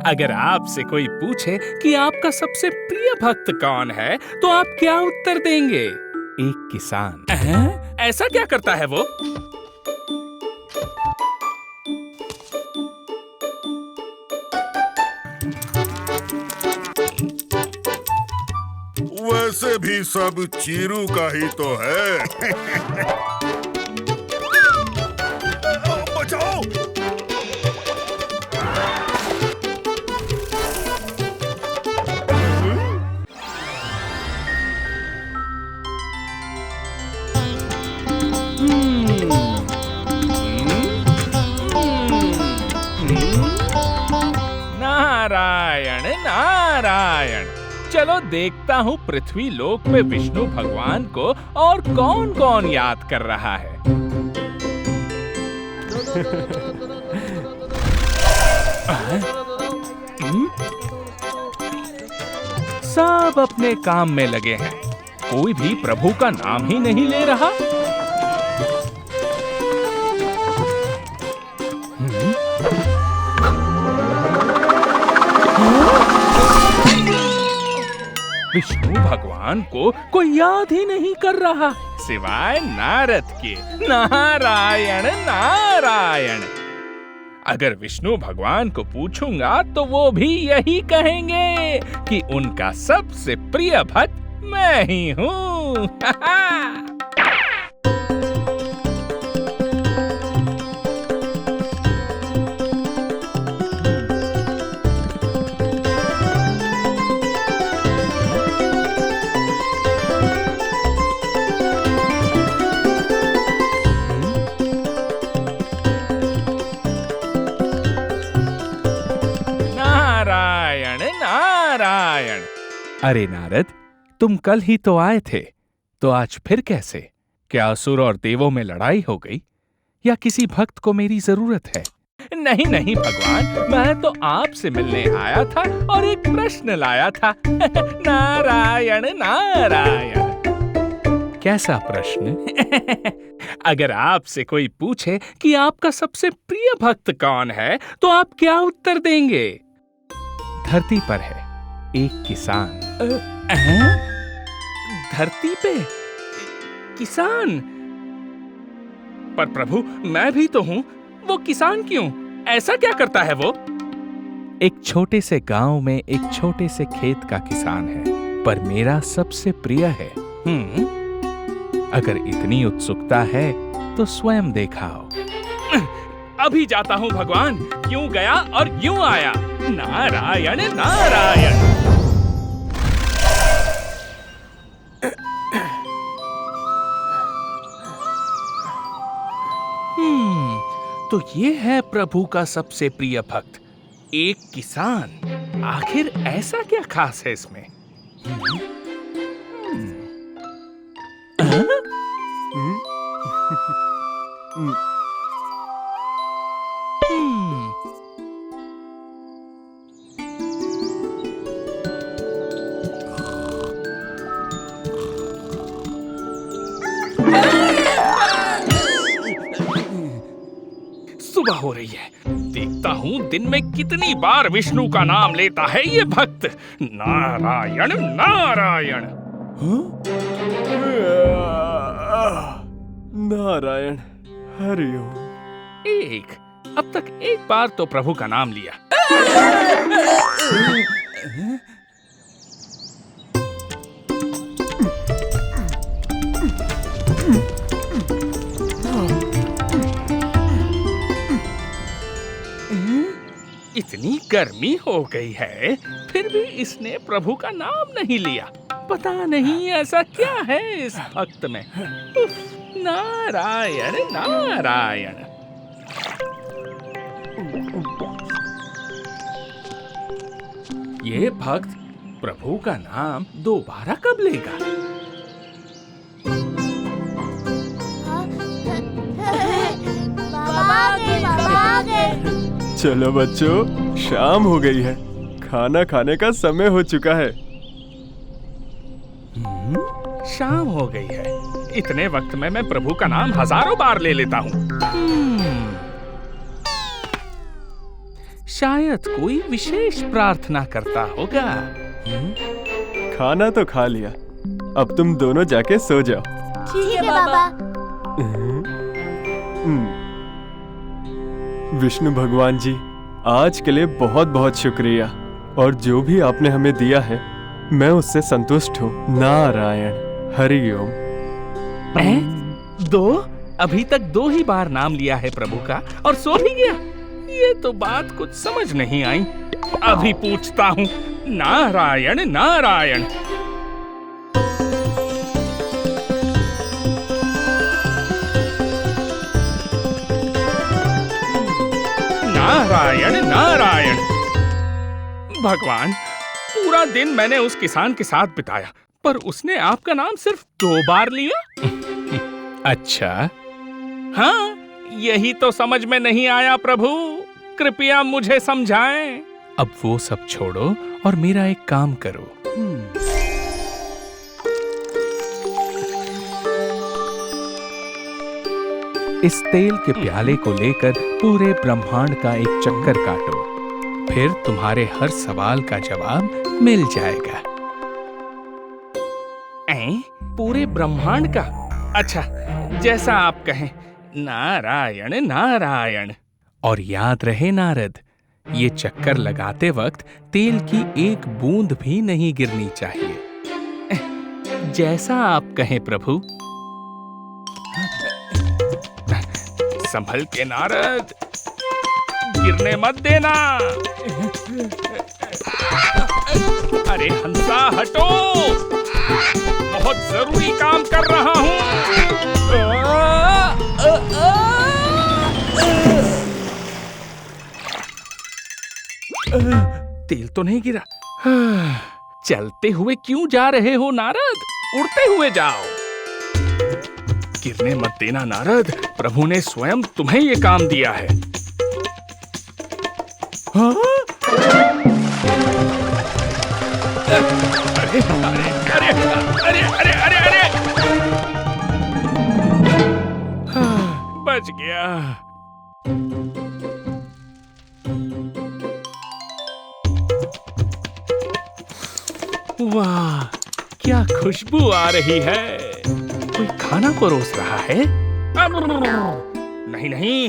अगर आपसे कोई पूछे कि आपका सबसे प्रिय भक्त कौन है, तो आप क्या उत्तर देंगे? एक किसान। ऐसा क्या करता है वो? वैसे भी सब चीरू का ही तो है। बचाओ! नारायण नारायण। चलो देखता हूँ पृथ्वी लोक में विष्णु भगवान को और कौन कौन याद कर रहा है। सब अपने काम में लगे हैं, कोई भी प्रभु का नाम ही नहीं ले रहा। विष्णु भगवान को कोई याद ही नहीं कर रहा सिवाय नारद के। नारायण नारायण। अगर विष्णु भगवान को पूछूंगा तो वो भी यही कहेंगे कि उनका सबसे प्रिय भक्त मैं ही हूँ। नारायण। अरे नारद, तुम कल ही तो आए थे, तो आज फिर कैसे? क्या असुर और देवों में लड़ाई हो गई या किसी भक्त को मेरी जरूरत है? नहीं नहीं भगवान, मैं तो आपसे मिलने आया था और एक प्रश्न लाया था। नारायण नारायण। कैसा प्रश्न? अगर आपसे कोई पूछे कि आपका सबसे प्रिय भक्त कौन है, तो आप क्या उत्तर देंगे? धरती पर है एक किसान। धरती पे किसान? पर प्रभु, मैं भी तो हूँ, वो किसान क्यों? ऐसा क्या करता है वो? एक छोटे से गांव में एक छोटे से खेत का किसान है, पर मेरा सबसे प्रिय है। अगर इतनी उत्सुकता है तो स्वयं दिखाओ। अभी जाता हूँ भगवान, यूं गया और यूं आया। नारायण नारायण। तो ये है प्रभु का सबसे प्रिय भक्त, एक किसान। आखिर ऐसा क्या खास है इसमें? सुबह हो रही है, देखता हूँ दिन में कितनी बार विष्णु का नाम लेता है ये भक्त। नारायण नारायण। नारायण हरिओम। अब तक एक बार तो प्रभु का नाम लिया। इतनी गर्मी हो गई है, फिर भी इसने प्रभु का नाम नहीं लिया। पता नहीं ऐसा क्या है इस भक्त में। नारायण नारायण। ये भक्त प्रभु का नाम दोबारा कब लेगा? चलो बच्चों, शाम हो गई है, खाना खाने का समय हो चुका है। शाम हो गई है, इतने वक्त में मैं प्रभु का नाम हजारों बार ले लेता हूँ। शायद कोई विशेष प्रार्थना करता होगा। खाना तो खा लिया, अब तुम दोनों जाके सो जाओ। ठीक है बाबा। विष्णु भगवान जी, आज के लिए बहुत बहुत शुक्रिया, और जो भी आपने हमें दिया है मैं उससे संतुष्ट हूँ। नारायण हरि ओम। दो? अभी तक 2 ही बार नाम लिया है प्रभु का और सो भी गया। ये तो बात कुछ समझ नहीं आई। अभी पूछता हूँ। नारायण नारायण। नारायण नारायण। भगवान, पूरा दिन मैंने उस किसान के साथ बिताया, पर उसने आपका नाम सिर्फ 2 बार लिया। अच्छा, हाँ, यही तो समझ में नहीं आया प्रभु। कृपया मुझे समझाएं। अब वो सब छोड़ो और मेरा एक काम करो। इस तेल के प्याले को लेकर पूरे ब्रह्मांड का एक चक्कर काटो, फिर तुम्हारे हर सवाल का जवाब मिल जाएगा। पूरे ब्रह्मांड का? अच्छा, जैसा आप कहें। नारायण नारायण। और याद रहे नारद, ये चक्कर लगाते वक्त तेल की एक बूंद भी नहीं गिरनी चाहिए। जैसा आप कहें प्रभु। संभल के नारद, गिरने मत देना। अरे हंसा हटो, बहुत जरूरी काम कर रहा हूं। तेल तो नहीं गिरा। चलते हुए क्यों जा रहे हो नारद? उड़ते हुए जाओ। गिरने मत देना नारद, प्रभु ने स्वयं तुम्हें ये काम दिया है। हाँ? अरे अरे अरे अरे अरे अरे अरे, बच गया। वाह, क्या खुशबू आ रही है। कोई खाना परोस रहा है? नहीं नहीं,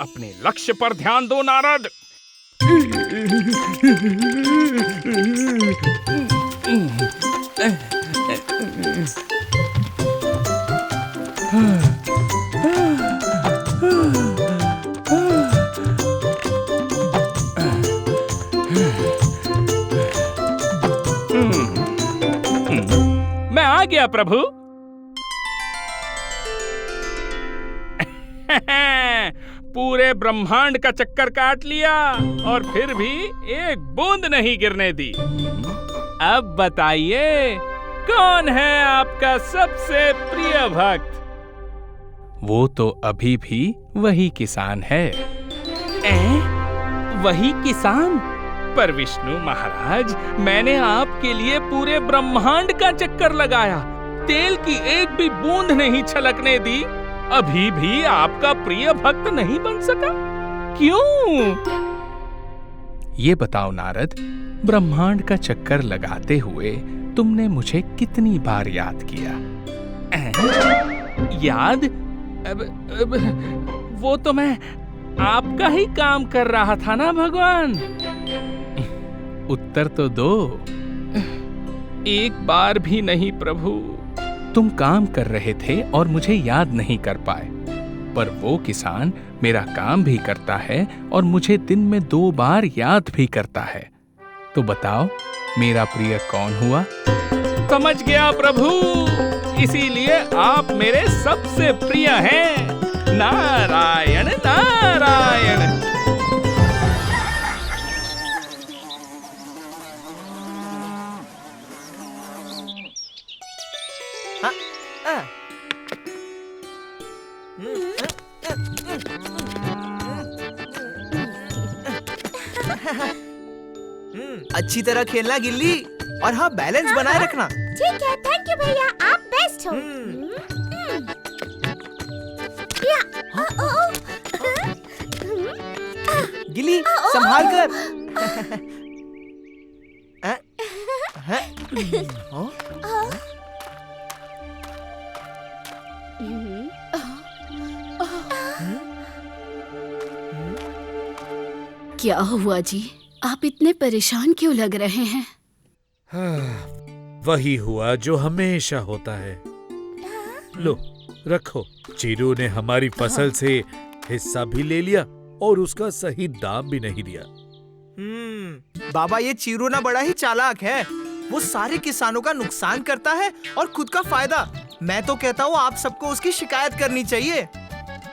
अपने लक्ष्य पर ध्यान दो नारद। मैं आ गया प्रभु। पूरे ब्रह्मांड का चक्कर काट लिया और फिर भी एक बूंद नहीं गिरने दी। अब बताइए, कौन है आपका सबसे प्रिय भक्त? वो तो अभी भी वही किसान है। वही किसान? पर विष्णु महाराज, मैंने आपके लिए पूरे ब्रह्मांड का चक्कर लगाया, तेल की एक भी बूंद नहीं छलकने दी, अभी भी आपका प्रिय भक्त नहीं बन सका? क्यों? ये बताओ नारद, ब्रह्मांड का चक्कर लगाते हुए तुमने मुझे कितनी बार याद किया? याद? वो तो मैं आपका ही काम कर रहा था ना भगवान। उत्तर तो दो। एक बार भी नहीं प्रभु। तुम काम कर रहे थे और मुझे याद नहीं कर पाए, पर वो किसान मेरा काम भी करता है और मुझे दिन में 2 बार याद भी करता है। तो बताओ, मेरा प्रिय कौन हुआ? समझ गया प्रभु, इसीलिए आप मेरे सबसे प्रिय हैं। नारायण नारायण। अच्छी तरह खेलना गिल्ली, और हाँ, बैलेंस बनाए रखना। ठीक है, थैंक यू भैया, आप बेस्ट हो। गिल्ली संभाल कर। क्या हुआ जी? आप इतने परेशान क्यों लग रहे हैं? वही हुआ जो हमेशा होता है। लो रखो। चीरू ने हमारी फसल से हिस्सा भी ले लिया और उसका सही दाम भी नहीं दिया। बाबा ये चीरू ना बड़ा ही चालाक है। वो सारे किसानों का नुकसान करता है और खुद का फायदा। मैं तो कहता हूँ आप सबको उसकी शिकायत करनी चाहिए।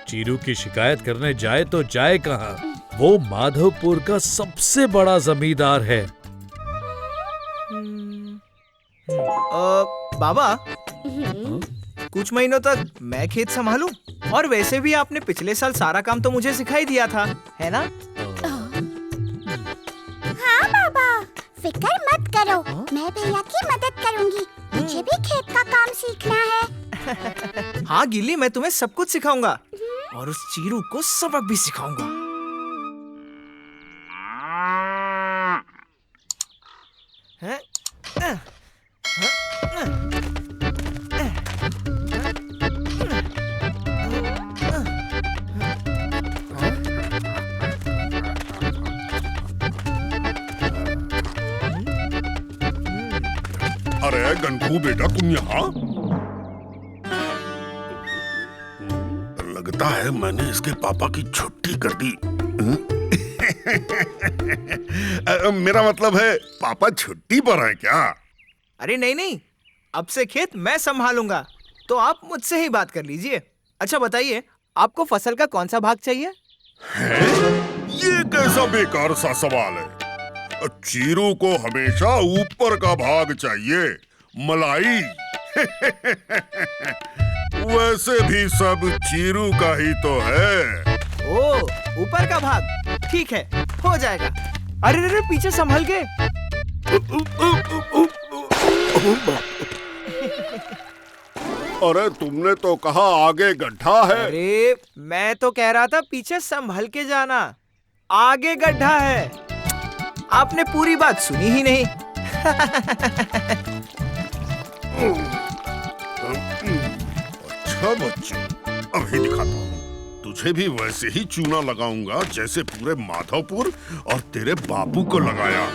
चीरू की शिकायत करने जाए तो जाए कहाँ? वो माधवपुर का सबसे बड़ा जमींदार है। बाबा कुछ महीनों तक मैं खेत संभालूं? और वैसे भी आपने पिछले साल सारा काम तो मुझे सिखाई दिया था, है ना? हाँ बाबा, फिक्र मत करो, मैं भैया की मदद करूंगी। मुझे भी खेत का काम सीखना है। हाँ गिल्ली, मैं तुम्हें सब कुछ सिखाऊंगा और उस चीरू को सबक भी सिखाऊंगा। अरे गंगू बेटा, तुम यहाँ? लगता है मैंने इसके पापा की छुट्टी कर दी। मेरा मतलब है पापा छुट्टी पर हैं क्या? अरे नहीं नहीं, अब से खेत मैं संभालूंगा, तो आप मुझसे ही बात कर लीजिए। अच्छा बताइए, आपको फसल का कौन सा भाग चाहिए? ये कैसा बेकार सा सवाल है। चीरू को हमेशा ऊपर का भाग चाहिए, मलाई। वैसे भी सब चीरू का ही तो है। ओ, ऊपर का भाग, ठीक है, हो जाएगा। अरे अरे पीछे संभल के। अरे तुमने तो कहा आगे गड्ढा है। अरे मैं तो कह रहा था पीछे संभल के जाना, आगे गड्ढा है। आपने पूरी बात सुनी ही नहीं। अच्छा बच्चे, अभी दिखाता हूँ। तुझे भी वैसे ही चूना लगाऊंगा जैसे पूरे माधवपुर और तेरे बापू को लगाया।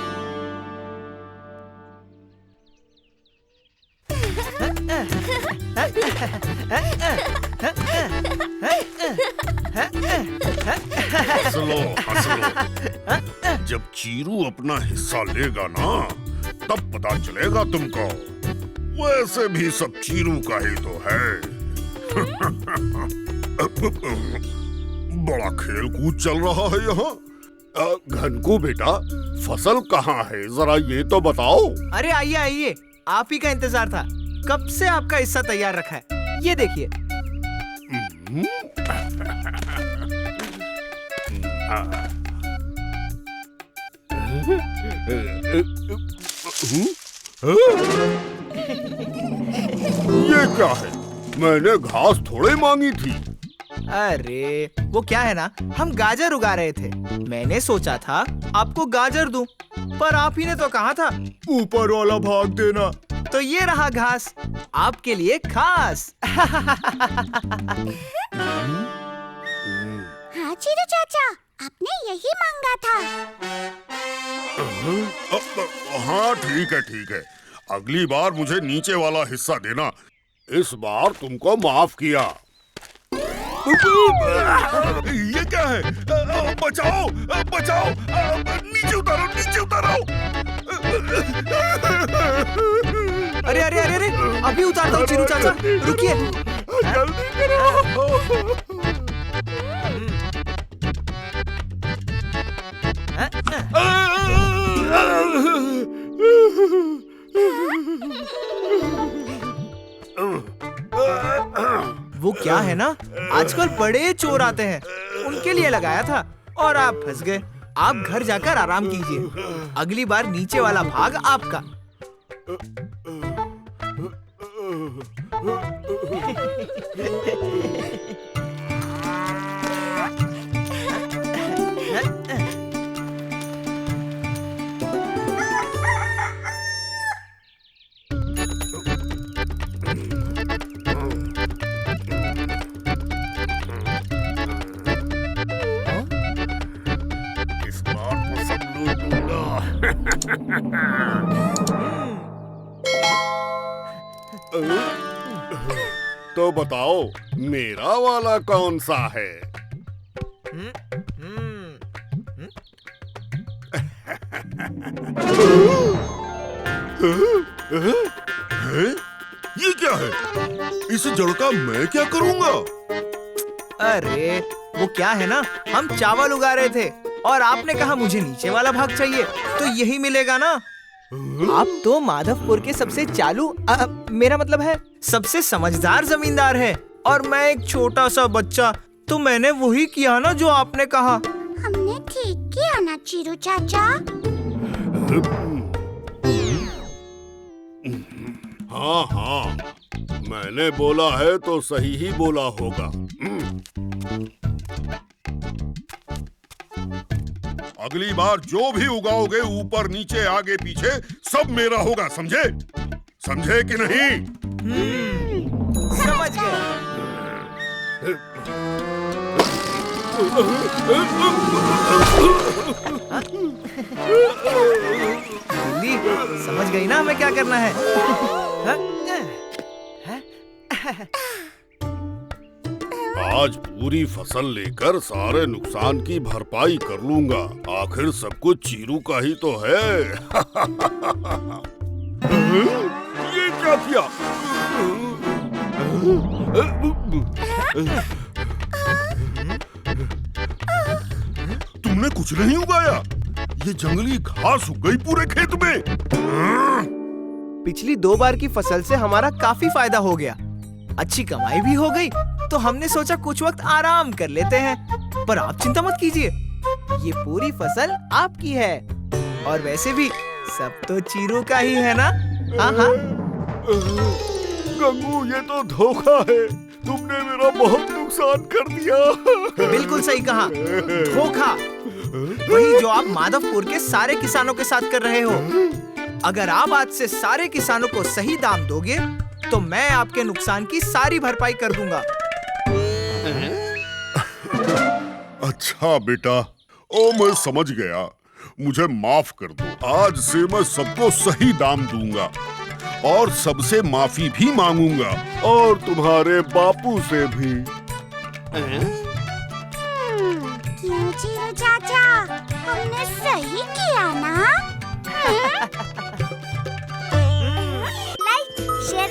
हंस लो, हंस लो। जब चीरू अपना हिस्सा लेगा ना, तब पता चलेगा तुमको। वैसे भी सब चीरू का ही तो है। बड़ा खेल कूद चल रहा है यहाँ। घनकू बेटा, फसल कहाँ है, जरा ये तो बताओ। अरे आइए आइए, आप ही का इंतजार था। कब से आपका हिस्सा तैयार रखा है, ये देखिए। ये क्या है? मैंने घास थोड़े मांगी थी। अरे वो क्या है ना, हम गाजर उगा रहे थे। मैंने सोचा था आपको गाजर दूं, पर आप ही ने तो कहा था ऊपर वाला भाग देना। तो ये रहा घास, आपके लिए खास। हाँ चीरू चाचा, आपने यही मांगा था। हाँ ठीक है, ठीक है। अगली बार मुझे नीचे वाला हिस्सा देना। इस बार तुमको माफ किया। ये क्या है? बचाओ, बचाओ, नीचे उतारो, नीचे उतारो। अरे अरे अरे अरे, अभी उतारता हूँ चीरू चाचा, रुकिए। जल्दी करो। वो क्या है ना, आजकल बड़े चोर आते हैं, उनके लिए लगाया था और आप फंस गए। आप घर जाकर आराम कीजिए, अगली बार नीचे वाला भाग आपका। तो बताओ मेरा वाला कौन सा है? हैं? ये क्या है? इस जड़ का मैं क्या करूंगा? अरे वो क्या है ना, हम चावल उगा रहे थे और आपने कहा मुझे नीचे वाला भाग चाहिए, तो यही मिलेगा ना। आप तो माधवपुर के सबसे चालू मेरा मतलब है सबसे समझदार जमींदार है, और मैं एक छोटा सा बच्चा, तो मैंने वही किया ना जो आपने कहा। हमने ठीक किया ना चीरू चाचा? हाँ हाँ, मैंने बोला है तो सही ही बोला होगा। अगली बार जो भी उगाओगे, ऊपर नीचे आगे पीछे, सब मेरा होगा, समझे? समझे कि नहीं? समझ गए। बिल्ली समझ गई ना हमें क्या करना है? आज पूरी फसल लेकर सारे नुकसान की भरपाई कर लूंगा। आखिर सब कुछ चीरू का ही तो है। ये क्या किया? तुमने कुछ नहीं उगाया? ये जंगली घास उग गई पूरे खेत में। पिछली 2 बार की फसल से हमारा काफी फायदा हो गया, अच्छी कमाई भी हो गई, तो हमने सोचा कुछ वक्त आराम कर लेते हैं। पर आप चिंता मत कीजिए, ये पूरी फसल आपकी है, और वैसे भी सब तो चीरू का ही है ना। हाँ हाँ। गंगू, ये तो धोखा है। तुमने मेरा बहुत नुकसान कर दिया। बिल्कुल सही कहा, धोखा। वही जो आप माधवपुर के सारे किसानों के साथ कर रहे हो। अगर आप आज से सारे किसानों को सही दाम दोगे, तो मैं आपके नुकसान की सारी भरपाई कर दूंगा। अच्छा बेटा, ओ मैं समझ गया, मुझे माफ कर दो। आज से मैं सबको सही दाम दूंगा और सबसे माफी भी मांगूंगा, और तुम्हारे बापू से भी। क्यों चीरू चाचा, हमने सही किया ना? Like, share